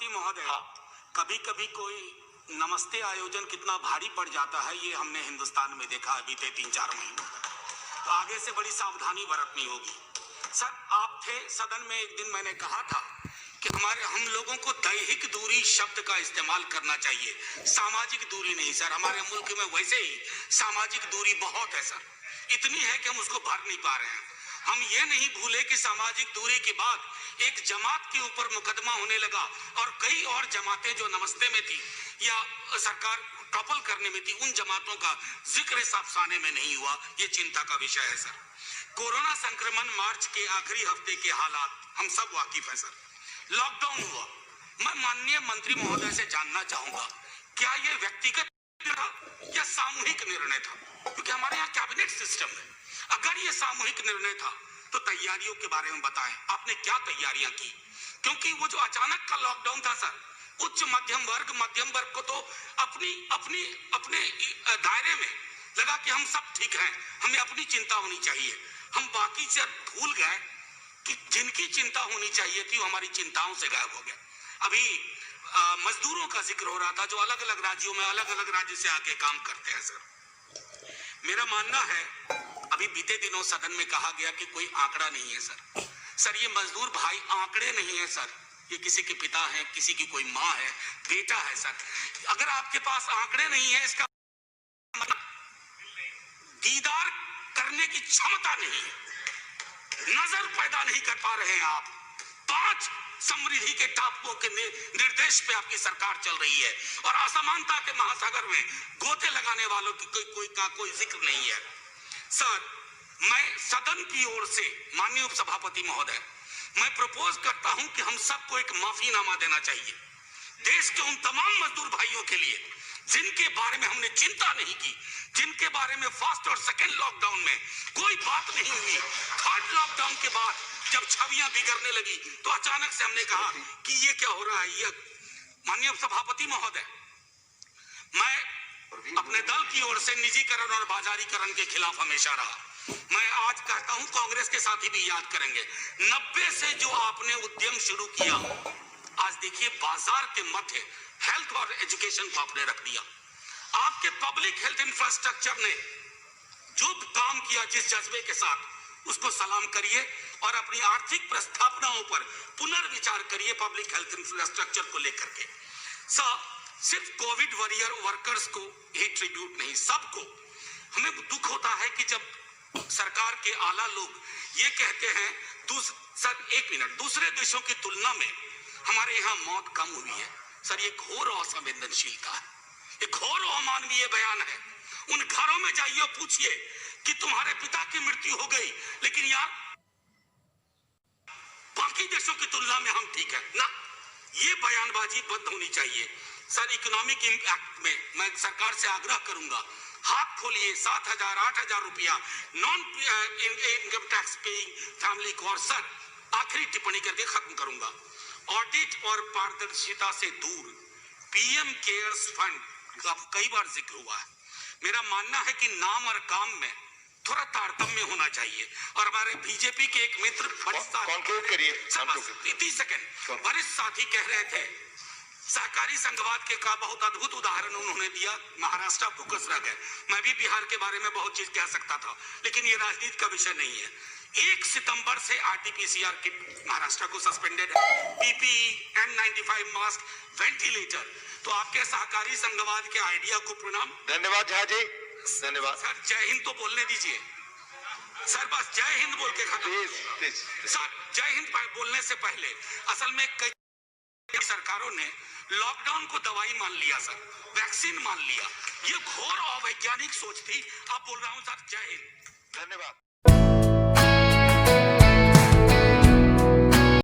महोदय, हाँ। कभी कभी कोई नमस्ते आयोजन कितना भारी पड़ जाता है ये हमने हिंदुस्तान में देखा है बीते 3-4 महीनों। तो आगे से बड़ी सावधानी बरतनी होगी। सर, आप थे सदन में, एक दिन मैंने कहा था कि हम लोगों को दैहिक दूरी शब्द का इस्तेमाल करना चाहिए, सामाजिक दूरी नहीं। सर, हमारे मुल्क में वैसे ही सामाजिक दूरी बहुत है सर, इतनी है कि हम उसको भर नहीं पा रहे हैं। हम ये नहीं भूले कि सामाजिक दूरी के बाद एक जमात के ऊपर मुकदमा होने लगा और कई और जमातें जो नमस्ते में थी या सरकार टॉपल करने में थी, उन जमातों का जिक्र इस अफसाने में नहीं हुआ। ये चिंता का विषय है सर। कोरोना संक्रमण मार्च के आखिरी हफ्ते के हालात हम सब वाकिफ हैं सर। लॉकडाउन हुआ। मैं माननीय मंत्री महोदय से जानना चाहूंगा, क्या ये व्यक्तिगत था या सामूहिक निर्णय था? क्योंकि हमारे यहाँ कैबिनेट सिस्टम है। अगर ये सामूहिक निर्णय था तो तैयारियों के बारे में बताएं, आपने क्या तैयारियां की? क्योंकि वो जो अचानक का लॉकडाउन था सर, उच्च मध्यम वर्ग को तो अपने दायरे में लगा कि हम सब ठीक हैं, हमें अपनी चिंता होनी चाहिए। हम बाकी से भूल गए कि जिनकी चिंता होनी चाहिए थी वो हमारी चिंताओं से गायब हो गए। अभी मजदूरों का जिक्र हो रहा था जो अलग अलग राज्यों में अलग अलग राज्य से आके काम करते हैं सर। मेरा मानना है, अभी बीते दिनों सदन में कहा गया कि कोई आंकड़ा नहीं है सर। सर, ये मजदूर भाई आंकड़े नहीं है सर, ये किसी के पिता है, किसी की कोई माँ है, बेटा है सर। अगर आपके पास आंकड़े नहीं है, इसका दीदार करने की क्षमता नहीं है, नजर पैदा नहीं कर पा रहे हैं आप। 5 समृद्धि के टापुओं के निर्देश पे आपकी सरकार चल रही है और असमानता के महासागर में गोते लगाने वालों की कोई जिक्र नहीं है सर। मैं सदन की ओर से माननीय उपसभापति महोदय, मैं प्रपोज करता हूं कि हम सबको एक माफीनामा देना चाहिए देश के उन तमाम मजदूर भाइयों के लिए जिनके बारे में हमने चिंता नहीं की, जिनके बारे में फर्स्ट और सेकेंड लॉकडाउन में कोई बात नहीं हुई। थर्ड लॉकडाउन के बाद जब छवियां बिगड़ने लगी तो अचानक से हमने कहा कि ये क्या हो रहा है। ये माननीय उपसभापति महोदय, मैं अपने दल की ओर से निजीकरण और बाजारीकरण के खिलाफ हमेशा रहा। मैं आज कहता हूं, कांग्रेस के साथी भी याद करेंगे, 90 से जो आपने उद्यम शुरू किया, आज देखिए बाजार के मध्य हेल्थ और एजुकेशन को आपने रख दिया। आपके पब्लिक हेल्थ इंफ्रास्ट्रक्चर ने जो काम किया जिस जज्बे के साथ, उसको सलाम करिए और अपनी आर्थिक प्रस्तावनाओं पर पुनर्विचार करिए पब्लिक हेल्थ इंफ्रास्ट्रक्चर को लेकर के। सिर्फ कोविड वॉरियर वर्कर्स को ही ट्रिब्यूट नहीं, सबको। हमें दुख होता है कि जब सरकार के आला लोग ये कहते हैं, सर एक मिनट, दूसरे देशों की तुलना में हमारे यहाँ मौत कम हुई है। सर, ये घोर असंवेदनशीलता है, ये घोर अमानवीय बयान है। उन घरों में जाइए, पूछिए कि तुम्हारे पिता की मृत्यु हो गई, लेकिन यार बाकी देशों की तुलना में हम ठीक है ना। ये बयानबाजी बंद होनी चाहिए सर। इकोनॉमिक इंपैक्ट में मैं सरकार से आग्रह करूंगा, हाथ खोलिए 7,000 8,000 रुपया non income tax paying family को। और सर, आखिरी टिप्पणी करके खत्म करूंगा, ऑडिट और पारदर्शिता से दूर पीएम केयर्स फंड का कई बार जिक्र हुआ है। मेरा मानना है कि नाम और काम में थोड़ा तारतम्य होना चाहिए। और हमारे बीजेपी के एक मित्र वरिष्ठ साथी कह रहे थे, सहकारी संघवाद के का बहुत अद्भुत उदाहरण उन्होंने दिया, महाराष्ट्र फोकस रह गए। मैं भी बिहार के बारे में बहुत चीज कह सकता था, लेकिन ये राजनीति का विषय नहीं है। 1 सितंबर से आरटीपीसीआर किट महाराष्ट्र को सस्पेंडेड है, पीपीई, N95 मास्क, वेंटिलेटर। तो आपके सहकारी संघवाद के आइडिया को प्रणाम। धन्यवाद झा जी, धन्यवाद सर। जय हिंद तो बोलने दीजिए सर, बस जय हिंद बोल के खत्म। सर, जय हिंद बोलने से पहले असल में कई सरकारों ने लॉकडाउन को दवाई मान लिया सर, वैक्सीन मान लिया। ये घोर अवैज्ञानिक सोच थी। अब बोल रहा हूं सर, जय हिंद, धन्यवाद।